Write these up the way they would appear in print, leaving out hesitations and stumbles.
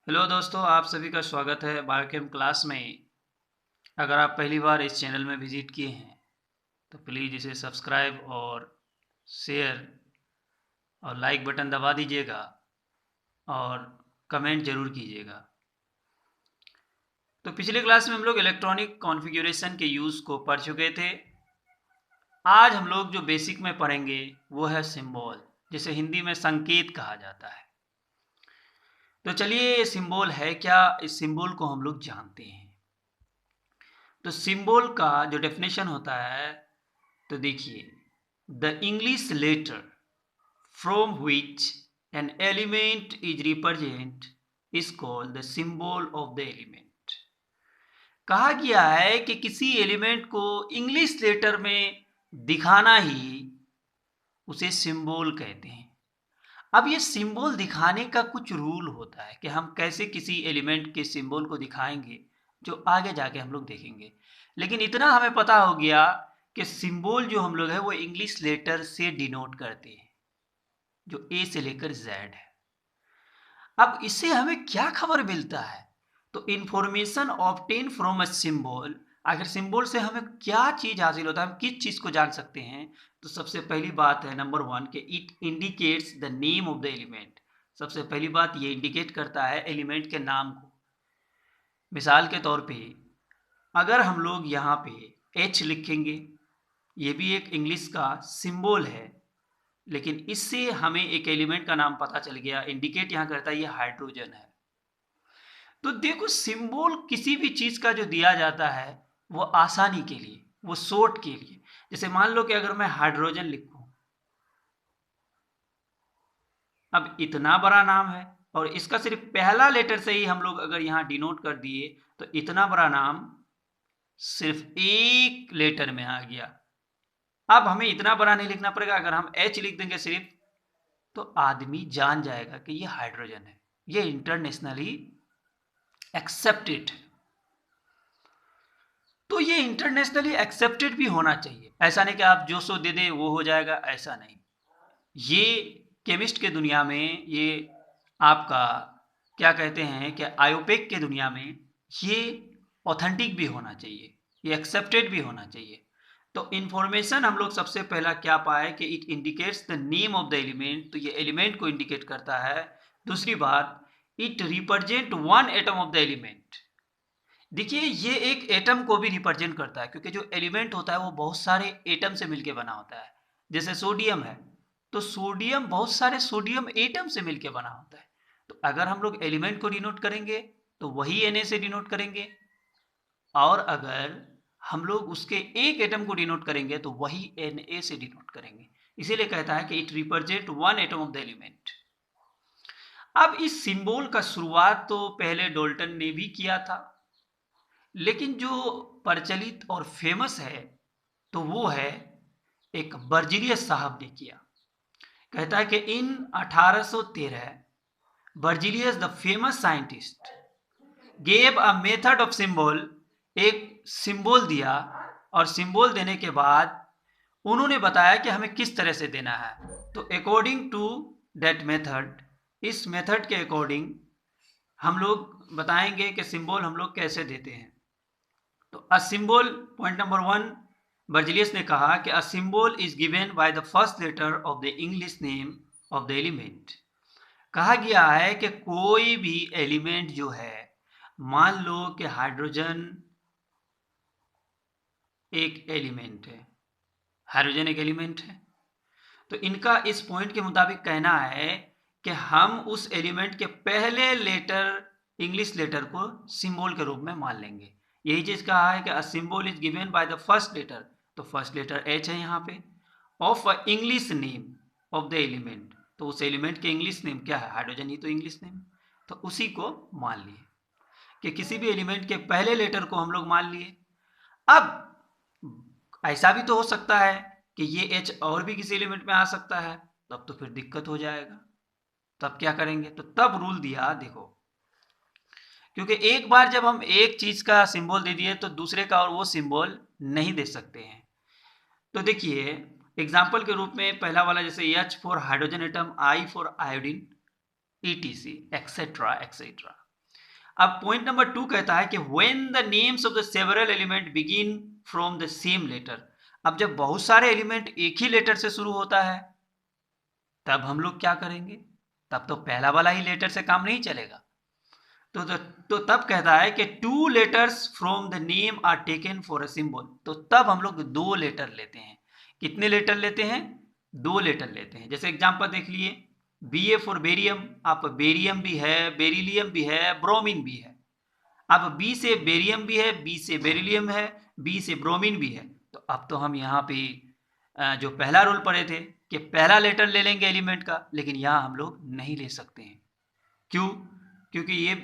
Hello दोस्तों, आप सभी का स्वागत है बायोकेम क्लास में। अगर आप पहली बार इस चैनल में विजिट किए हैं तो प्लीज़ इसे सब्सक्राइब और शेयर और लाइक बटन दबा दीजिएगा और कमेंट ज़रूर कीजिएगा। तो पिछले क्लास में हम लोग इलेक्ट्रॉनिक कॉन्फ़िगरेशन के यूज़ को पढ़ चुके थे। आज हम लोग जो बेसिक में पढ़ेंगे वो है सिंबल, जिसे हिंदी में संकेत कहा जाता है। तो चलिए, ये सिंबल है क्या, इस सिंबल को हम लोग जानते हैं। तो सिंबल का जो डेफिनेशन होता है, तो देखिए, the English letter from which an element is represent is called the symbol of the element. कहा गया है कि किसी एलिमेंट को इंग्लिश लेटर में दिखाना ही उसे सिंबल कहते हैं। अब ये सिंबल दिखाने का कुछ रूल होता है कि हम कैसे किसी एलिमेंट के सिंबल को दिखाएंगे, जो आगे जाके हम लोग देखेंगे। लेकिन इतना हमें पता हो गया कि सिंबल जो हम लोग है वो इंग्लिश लेटर से डिनोट करते हैं, जो ए से लेकर जेड है। अब इससे हमें क्या खबर मिलता है? तो information obtain from a symbol. आखिर सिंबल से हमें क्या चीज हासिल होता है, हम किस चीज को जान सकते हैं? तो सबसे पहली बात है नंबर वन कि it indicates the name of the element. सबसे पहली बात ये इंडिकेट करता है एलिमेंट के नाम को। मिसाल के तौर पे अगर हम लोग यहाँ पे एच लिखेंगे, ये भी एक इंग्लिश का सिंबल है, लेकिन इससे हमें एक एलिमेंट का नाम पता चल गया। इंडिकेट यहाँ करता है ये हाइड्रोजन है। तो देखो, सिंबल किसी भी चीज का जो दिया जाता है वो आसानी के लिए, वो शॉर्ट के लिए। जैसे मान लो कि अगर मैं हाइड्रोजन लिखूं, अब इतना बड़ा नाम है और इसका सिर्फ पहला लेटर से ही हम लोग अगर यहाँ डिनोट कर दिए तो इतना बड़ा नाम सिर्फ एक लेटर में आ गया। अब हमें इतना बड़ा नहीं लिखना पड़ेगा, अगर हम एच लिख देंगे सिर्फ, तो आदमी जान जाएगा कि ये हाइड्रोजन है। ये इंटरनेशनली एक्सेप्टेड है। तो ये इंटरनेशनली एक्सेप्टेड भी होना चाहिए। ऐसा नहीं कि आप जो सो दे दे वो हो जाएगा, ऐसा नहीं। ये केमिस्ट के दुनिया में, ये आपका क्या कहते हैं कि आयोपेक के दुनिया में, ये ऑथेंटिक भी होना चाहिए, ये एक्सेप्टेड भी होना चाहिए। तो इंफॉर्मेशन हम लोग सबसे पहला क्या पाए कि it indicates the name of the element. तो ये एलिमेंट को इंडिकेट करता है। दूसरी बात, it represent one atom of the element. देखिए, ये एक एटम को भी रिप्रेजेंट करता है, क्योंकि जो एलिमेंट होता है वो बहुत सारे एटम से मिलकर बना होता है। जैसे सोडियम है, तो सोडियम बहुत सारे सोडियम एटम से मिलकर बना होता है। तो अगर हम लोग एलिमेंट को डिनोट करेंगे तो वही Na से डिनोट करेंगे, और अगर हम लोग उसके एक एटम को डिनोट करेंगे तो वही Na से डिनोट करेंगे। इसीलिए कहता है कि it represent one atom of the element. अब इस सिंबल का शुरुआत तो पहले डोल्टन ने भी किया था, लेकिन जो प्रचलित और फेमस है तो वो है एक बर्जीलियस साहब ने किया। कहता है कि इन 1813 Berzelius the famous scientist gave a method of symbol. एक सिंबल दिया, और सिंबल देने के बाद उन्होंने बताया कि हमें किस तरह से देना है। तो अकॉर्डिंग टू दैट मेथड, इस मेथड के अकॉर्डिंग हम लोग बताएंगे कि सिंबल हम लोग कैसे देते हैं। तो a symbol, point number one, Berzelius ने कहा कि a symbol is given by the first letter of the English name of the element. कहा गया है कि कोई भी एलिमेंट जो है, मान लो कि हाइड्रोजन एक एलिमेंट है, हाइड्रोजन एक एलिमेंट है, तो इनका इस पॉइंट के मुताबिक कहना है कि हम उस एलिमेंट के पहले लेटर, इंग्लिश लेटर को सिंबल के रूप में मान लेंगे। यही चीज कहा है कि a symbol is given by the first letter, तो फर्स्ट लेटर एच है यहाँ पे, of a English name of the element. तो उस एलिमेंट के इंग्लिश नेम क्या है? हाइड्रोजन ही तो इंग्लिश नेम। तो उसी को मान लिए कि किसी भी एलिमेंट के पहले लेटर को हम लोग मान लिए। अब ऐसा भी तो हो सकता है कि ये एच और भी किसी एलिमेंट में आ सकता है, तब तो फिर दिक्कत हो जाएगा। तब क्या करेंगे? तो तब रूल दिया, देखो, क्योंकि एक बार जब हम एक चीज का सिंबल दे दिए तो दूसरे का और वो सिंबल नहीं दे सकते हैं। तो देखिए, एग्जाम्पल के रूप में पहला वाला, जैसे H for hydrogen atom, I for iodine, ETC etcetera etcetera. अब पॉइंट नंबर 2 कहता है कि when the names of the several element begin from the same letter. अब जब बहुत सारे एलिमेंट एक ही लेटर से शुरू होता है तब हम लोग क्या करेंगे? तब तो पहला वाला ही लेटर से काम नहीं चलेगा। तो तब कहता है कि 2 letters from the name are taken for a symbol. तो तब हम लोग 2 लेटर लेते हैं। कितने लेटर लेते हैं? 2 लेटर लेते हैं। जैसे एग्जांपल देख लिए, बी ए फॉर बेरियम, आप बेरियम भी है, बेरिलियम भी है, ब्रोमीन भी है। अब बी से बेरियम भी है, बी से बेरिलियम है, बी से ब्रोमीन भी है। तो अब तो हम यहाँ पे जो पहला रूल पढ़े थे कि पहला लेटर ले लेंगे एलिमेंट का, लेकिन यहाँ हम लोग नहीं ले सकते हैं। क्यों? क्योंकि ये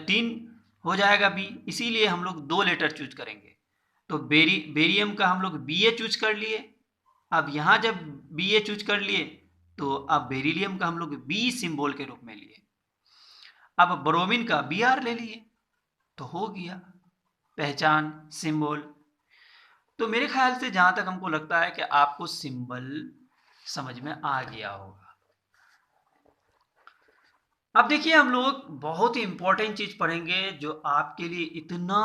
3 हो जाएगा बी, इसीलिए हम लोग 2 लेटर चूज करेंगे। तो बेरियम का हम लोग बी ए चूज कर लिए। अब यहाँ जब बी ए चूज कर लिए तो अब बेरिलियम का हम लोग बी सिंबल के रूप में लिए। अब ब्रोमीन का बी आर ले लिए, तो हो गया पहचान, सिंबल। तो मेरे ख्याल से जहां तक हमको लगता है कि आपको सिंबल समझ में आ गया होगा। अब देखिए, हम लोग बहुत ही इंपॉर्टेंट चीज पढ़ेंगे जो आपके लिए इतना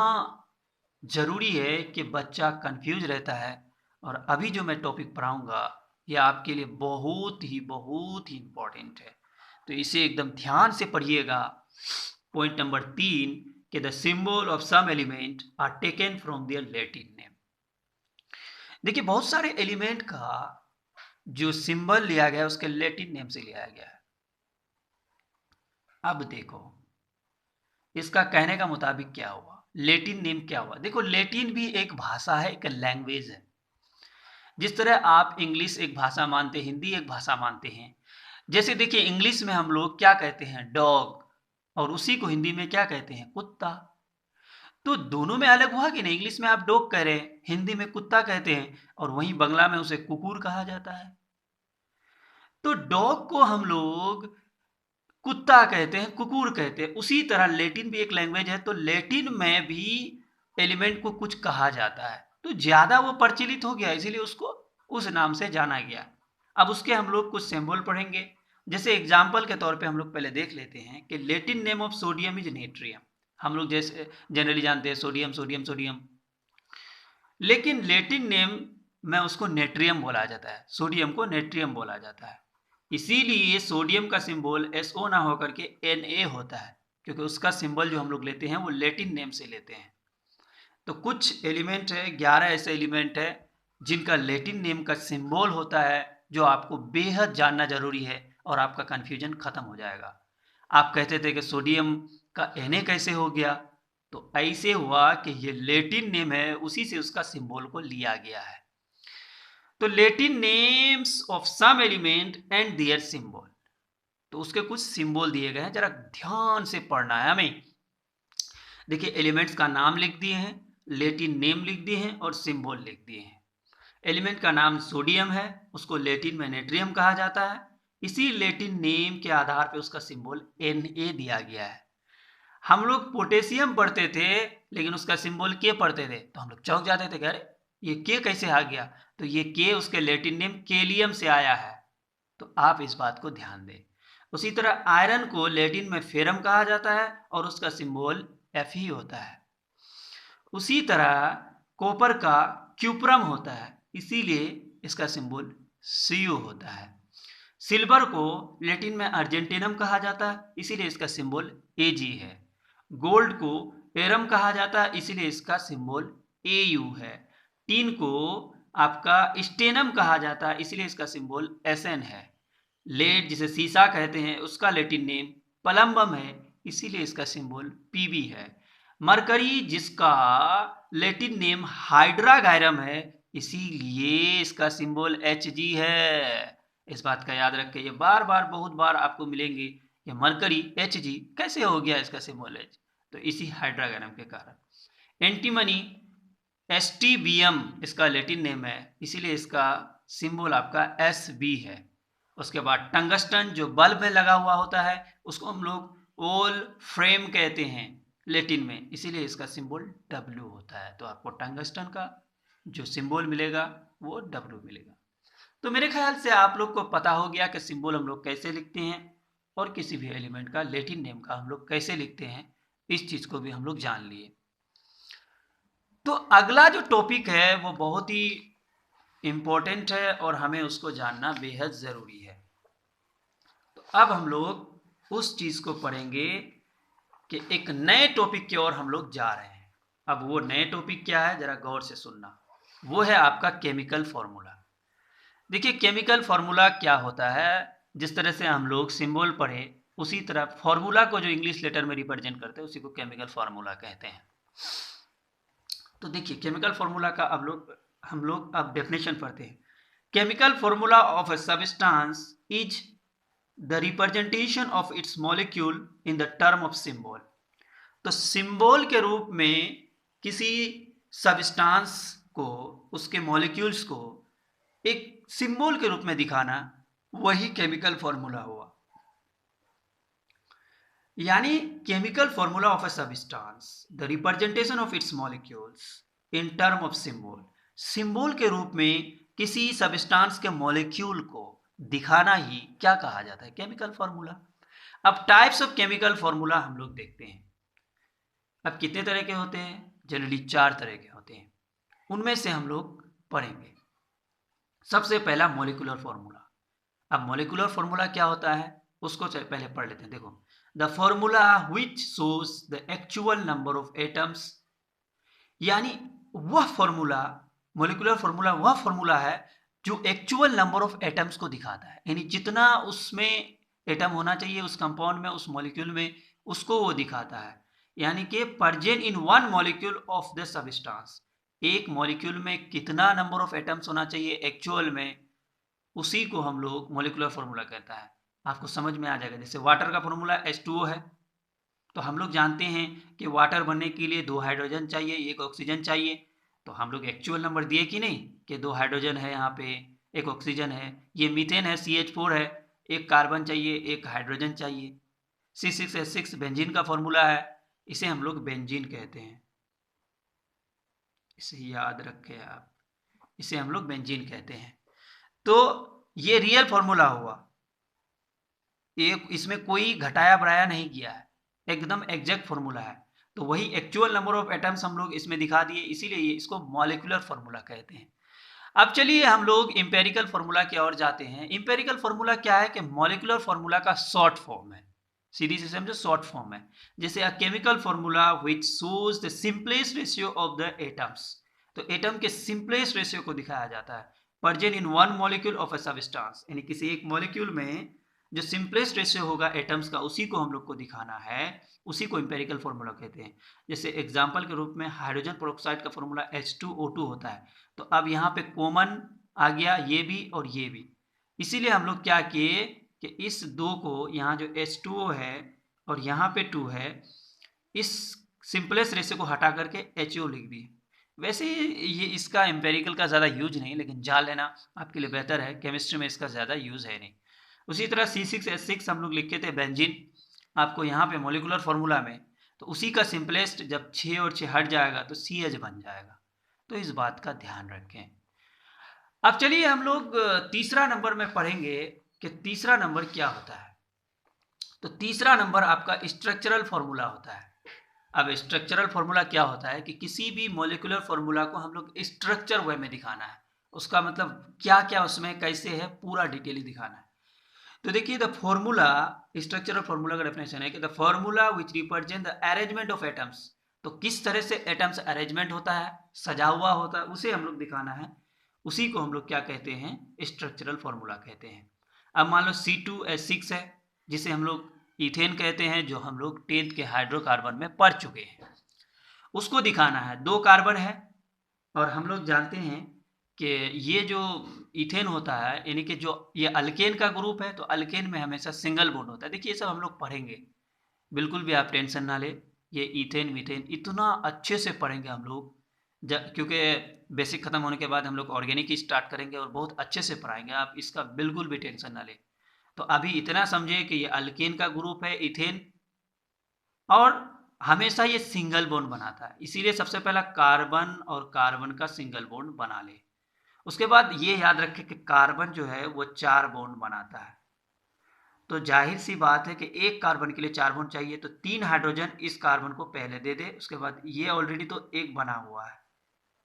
जरूरी है कि बच्चा कंफ्यूज रहता है। और अभी जो मैं टॉपिक पढ़ाऊंगा ये आपके लिए बहुत ही इंपॉर्टेंट है। तो इसे एकदम ध्यान से पढ़िएगा। पॉइंट नंबर 3 कि the symbol of some element are taken from their Latin name. देखिए, बहुत सारे एलिमेंट का जो सिंबल लिया गया है उसके लैटिन नेम से लिया गया है। अब देखो इसका कहने का मुताबिक क्या हुआ, लैटिन नेम क्या हुआ। देखो, लैटिन भी एक भाषा है, एक लैंग्वेज है। जिस तरह आप इंग्लिश एक भाषा मानते, हिंदी एक भाषा मानते हैं। जैसे देखिए, इंग्लिश में हम लोग क्या कहते हैं? डॉग। और उसी को हिंदी में क्या कहते हैं? कुत्ता। तो दोनों में अलग हुआ कि नहीं? इंग्लिश में आप डॉग कह रहे हैं, हिंदी में कुत्ता कहते हैं, और वहीं बंगला में उसे कुकुर कहा जाता है। तो डॉग को हम लोग कुत्ता कहते हैं, कुकुर कहते हैं। उसी तरह लैटिन भी एक लैंग्वेज है, तो लैटिन में भी एलिमेंट को कुछ कहा जाता है। तो ज्यादा वो प्रचलित हो गया, इसीलिए उसको उस नाम से जाना गया। अब उसके हम लोग कुछ सिंबल पढ़ेंगे। जैसे एग्जाम्पल के तौर पे हम लोग पहले देख लेते हैं कि Latin name of sodium is natrium. हम लोग जैसे जनरली जानते हैं सोडियम सोडियम सोडियम, लेकिन लैटिन नेम में उसको नेट्रियम बोला जाता है, सोडियम को नेट्रियम बोला जाता है। इसीलिए सोडियम का सिंबल SO ना होकर के Na होता है, क्योंकि उसका सिंबल जो हम लोग लेते हैं वो लैटिन नेम से लेते हैं। तो कुछ एलिमेंट है, 11 ऐसे एलिमेंट है जिनका लैटिन नेम का सिंबल होता है, जो आपको बेहद जानना जरूरी है और आपका कंफ्यूजन खत्म हो जाएगा। आप कहते थे कि सोडियम का Na कैसे हो गया, तो ऐसे हुआ कि ये लैटिन नेम है, उसी से उसका सिंबल को लिया गया है। तो Latin names of some element and their symbol, तो उसके कुछ सिंबल दिए गए हैं, जरा ध्यान से पढ़ना है हमें। देखिए, एलिमेंट्स का नाम लिख दिए हैं, लैटिन नेम लिख दिए हैं और सिंबल लिख दिए हैं। एलिमेंट का नाम सोडियम है, उसको लैटिन में नेट्रियम कहा जाता है। इसी लैटिन नेम के आधार पर उसका सिंबल Na दिया गया है। हम लोग पोटेशियम पढ़ते थे, लेकिन उसका सिंबल के पढ़ते थे, तो हम लोग चौंक जाते थे, अरे ये के कैसे आ गया? तो ये के उसके लैटिन नेम केलियम से आया है। तो आप इस बात को ध्यान दें। उसी तरह आयरन को लैटिन में फेरम कहा जाता है और उसका सिंबल Fe होता है। उसी तरह कॉपर का क्यूप्रम होता है, इसीलिए इसका सिंबल Cu होता है। सिल्वर को लैटिन में अर्जेंटिनम कहा जाता है, इसीलिए इसका सिंबल Ag है। गोल्ड को एरम कहा जाता है, इसीलिए इसका सिंबल Au है। टीन को आपका स्टेनम कहा जाता है, इसीलिए इसका सिंबल Sn है। लेड जिसे सीसा कहते हैं, उसका लैटिन नेम पलम्बम है, इसीलिए इसका सिंबल Pb है। मरकरी जिसका लैटिन नेम हाइड्रागायरम है, इसीलिए इसका सिंबल Hg है। इस बात का याद रखें, ये बार बार बहुत बार आपको मिलेंगे कि मरकरी Hg कैसे हो गया इसका सिंबल H, तो इसी हाइड्रागायरम के कारण। एंटीमनी एस्टीबियम इसका लैटिन नेम है, इसीलिए इसका सिंबल आपका Sb है। उसके बाद टंगस्टन जो बल्ब में लगा हुआ होता है, उसको हम लोग ओल फ्रेम कहते हैं लैटिन में, इसीलिए इसका सिंबल W होता है। तो आपको टंगस्टन का जो सिंबल मिलेगा वो W मिलेगा। तो मेरे ख्याल से आप लोग को पता हो गया कि सिंबल हम लोग कैसे लिखते हैं और किसी भी एलिमेंट का लैटिन नेम का हम लोग कैसे लिखते हैं। इस चीज को भी हम लोग जान लिए। तो अगला जो टॉपिक है वो बहुत ही इंपॉर्टेंट है और हमें उसको जानना बेहद जरूरी है। तो अब हम लोग उस चीज को पढ़ेंगे कि एक नए टॉपिक की ओर हम लोग जा रहे हैं। अब वो नए टॉपिक क्या है, जरा गौर से सुनना। वो है आपका केमिकल फॉर्मूला। देखिए केमिकल फॉर्मूला क्या होता है, जिस तरह से हम लोग सिंबल पढ़े उसी तरह फॉर्मूला को जो इंग्लिश लेटर में रिप्रेजेंट करते हैं उसी को केमिकल फॉर्मूला कहते हैं। तो देखिए केमिकल फॉर्मूला का हम लोग अब डेफिनेशन पढ़ते हैं। Chemical formula of a substance is the representation of its molecule in the term of symbol. तो सिंबल के रूप में किसी सब्सटेंस को, उसके मॉलिक्यूल्स को एक सिंबल के रूप में दिखाना, वही केमिकल फॉर्मूला हुआ। यानी chemical formula of a substance, the representation of its molecules in term of symbol. Symbol के रूप में किसी सब्सटेंस के मॉलिक्यूल को दिखाना ही क्या कहा जाता है, केमिकल फॉर्मूला। अब टाइप्स ऑफ केमिकल फॉर्मूला हम लोग देखते हैं। अब कितने तरह के होते हैं, जनरली 4 तरह के होते हैं। उनमें से हम लोग पढ़ेंगे। सबसे पहला मॉलिक्यूलर फॉर्मूला। अब मॉलिक्यूलर फॉर्मूला क्या होता है उसको पहले पढ़ लेते हैं। देखो, the formula which shows the actual number of atoms. यानी वह फॉर्मूला, मॉलिक्यूलर फॉर्मूला वह फॉर्मूला है जो एक्चुअल नंबर ऑफ एटम्स को दिखाता है। यानी जितना उसमें एटम होना चाहिए उस कंपाउंड में, उस मॉलिक्यूल में, उसको वो दिखाता है। यानी कि present in one molecule of the substance, एक मॉलिक्यूल में कितना नंबर ऑफ एटम्स होना चाहिए एक्चुअल में, उसी को हम लोग मॉलिक्यूलर फॉर्मूला कहता है। आपको समझ में आ जाएगा। जैसे वाटर का फॉर्मूला H2O है, तो हम लोग जानते हैं कि वाटर बनने के लिए 2 हाइड्रोजन चाहिए, 1 ऑक्सीजन चाहिए। तो हम लोग एक्चुअल नंबर दिए कि नहीं कि 2 हाइड्रोजन है, यहाँ पे 1 ऑक्सीजन है। ये मीथेन है, CH4 है, 1 कार्बन चाहिए, 1 हाइड्रोजन चाहिए। C6H6 बेंजीन का फॉर्मूला है, इसे हम लोग बेंजीन कहते हैं। इसे याद रखें आप, इसे हम लोग बेंजीन कहते हैं। तो ये रियल फॉर्मूला हुआ, एक इसमें कोई घटाया बढ़ाया नहीं किया है, एकदम एग्जैक्ट फॉर्मूला है। तो वही एक्चुअल नंबर ऑफ एटम्स हम लोग इसमें दिखा दिए, इसीलिए इसको मॉलिक्यूलर फॉर्मूला कहते हैं। अब चलिए हम लोग इंपेरिकल फॉर्मूला की ओर जाते हैं। इंपेरिकल फॉर्मूला क्या है कि मॉलिक्यूलर फॉर्मूला का शॉर्ट फॉर्म है, सीधी से समझो शॉर्ट फॉर्म है। जैसे a chemical formula which shows the simplest ratio of the atoms. तो एटम के सिंपलेस्ट रेशियो को दिखाया जाता है present in one molecule of a substance. यानी किसी एक मॉलिक्यूल में जो सिंपलेस्ट रेशियो होगा एटम्स का, उसी को हम लोग को दिखाना है, उसी को इंपेरिकल फॉर्मूला कहते हैं। जैसे एग्जांपल के रूप में हाइड्रोजन पेरोक्साइड का फॉर्मूला H2O2 होता है। तो अब यहाँ पे कॉमन आ गया, ये भी और ये भी। इसीलिए हम लोग क्या किए कि इस 2 को, यहाँ जो H2O है और यहाँ पे 2 है, इस सिंपलेस्ट रेशियो को हटा करके HO लिख दिए। वैसे ये इसका एम्पेरिकल का ज़्यादा यूज नहीं, लेकिन जान लेना आपके लिए बेहतर है, केमिस्ट्री में इसका ज़्यादा यूज है नहीं। उसी तरह C6H6 हम लोग लिखे थे बेंजीन, आपको यहाँ पे मॉलिक्यूलर फॉर्मूला में, तो उसी का सिंपलेस्ट जब 6 और 6 हट जाएगा तो CH बन जाएगा। तो इस बात का ध्यान रखें। अब चलिए हम लोग तीसरा नंबर में पढ़ेंगे कि तीसरा नंबर क्या होता है। तो तीसरा नंबर आपका स्ट्रक्चरल फॉर्मूला होता है। अब स्ट्रक्चरल फॉर्मूला क्या होता है कि किसी भी मॉलिक्यूलर फॉर्मूला को हम लोग स्ट्रक्चर वे में दिखाना है, उसका मतलब क्या क्या उसमें कैसे है पूरा डिटेल दिखाना है। तो देखिए द फॉर्मूला, स्ट्रक्चरल फॉर्मूला का डेफिनेशन है कि the formula which represent the arrangement of atoms. तो किस तरह से एटम्स अरेंजमेंट होता है, सजा हुआ होता है, उसे हम लोग दिखाना है, उसी को हम लोग क्या कहते हैं, स्ट्रक्चरल फॉर्मूला कहते हैं। अब मान लो C2H6 है, जिसे हम लोग इथेन कहते हैं, जो हम लोग 10th के हाइड्रोकार्बन में पढ़ चुके हैं। उसको दिखाना है, 2 कार्बन है और हम लोग जानते हैं कि ये जो इथेन होता है, यानी कि जो ये अल्केन का ग्रुप है, तो अल्केन में हमेशा सिंगल बॉन्ड होता है। देखिए ये सब हम लोग पढ़ेंगे, बिल्कुल भी आप टेंशन ना ले। ये इथेन मीथेन इतना अच्छे से पढ़ेंगे हम लोग, क्योंकि बेसिक खत्म होने के बाद हम लोग ऑर्गेनिक ही स्टार्ट करेंगे और बहुत अच्छे से पढ़ाएंगे, आप इसका बिल्कुल भी टेंशन ना ले। तो अभी इतना समझिए कि ये अल्केन का ग्रुप है इथेन, और हमेशा ये सिंगल बॉन्ड बनाता है, इसीलिए सबसे पहला कार्बन और कार्बन का सिंगल बॉन्ड बना ले। उसके बाद ये याद रखें कि कार्बन जो है वो 4 बॉन्ड बनाता है। तो जाहिर सी बात है कि एक कार्बन के लिए 4 बॉन्ड चाहिए, तो 3 हाइड्रोजन इस कार्बन को पहले दे दे। उसके बाद ये ऑलरेडी तो एक बना हुआ है,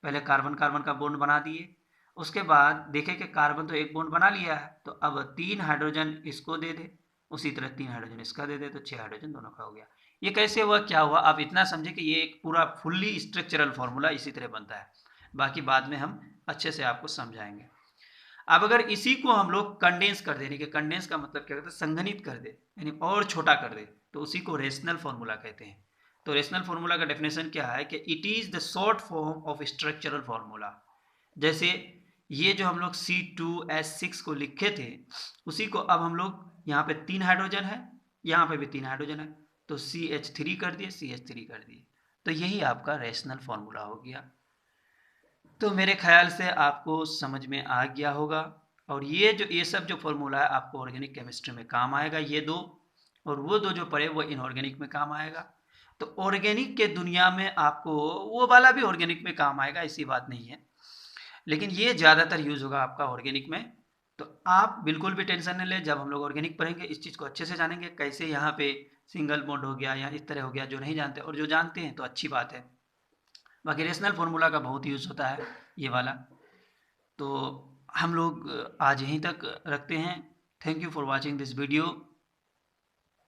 पहले कार्बन कार्बन का बॉन्ड बना दिए। उसके बाद देखे कि कार्बन तो एक बॉन्ड बना लिया है, तो अब 3 हाइड्रोजन इसको दे दे, उसी तरह 3 हाइड्रोजन इसका दे दे, तो 6 हाइड्रोजन दोनों का हो गया। ये कैसे हुआ, क्या हुआ, आप इतना समझे कि ये एक पूरा फुल्ली स्ट्रक्चरल फॉर्मूला इसी तरह बनता है। बाकी बाद में हम अच्छे से आपको समझाएंगे। अब अगर इसी को हम लोग कंडेंस कर देने के, कंडेंस का मतलब क्या कहते हैं, संघनित कर दे, यानी और छोटा कर दे, तो उसी को रेशनल फॉर्मूला कहते हैं। तो रेशनल फॉर्मूला का डेफिनेशन क्या है कि it is the short form of structural formula. जैसे ये जो हम लोग C2H6 को लिखे थे, उसी को अब हम लोग यहाँ पे 3 हाइड्रोजन है, यहाँ पे भी 3 हाइड्रोजन है, तो CH3 कर दिए, CH3 कर दिए, तो यही आपका रेशनल फॉर्मूला हो गया। तो मेरे ख्याल से आपको समझ में आ गया होगा। और ये सब जो फॉर्मूला है आपको ऑर्गेनिक केमिस्ट्री में काम आएगा, ये दो, और वो दो जो पढ़े वो इनऑर्गेनिक में काम आएगा। तो ऑर्गेनिक के दुनिया में आपको वो वाला भी ऑर्गेनिक में काम आएगा, ऐसी बात नहीं है, लेकिन ये ज़्यादातर यूज़ होगा आपका ऑर्गेनिक में। तो आप बिल्कुल भी टेंशन नहीं ले, जब हम लोग ऑर्गेनिक पढ़ेंगे इस चीज़ को अच्छे से जानेंगे, कैसे यहाँ पे सिंगल बॉन्ड हो गया या इस तरह हो गया, जो नहीं जानते, और जो जानते हैं तो अच्छी बात है। बाकी रेशनल फार्मूला का बहुत यूज़ होता है ये वाला। तो हम लोग आज यहीं तक रखते हैं। Thank you for watching this video.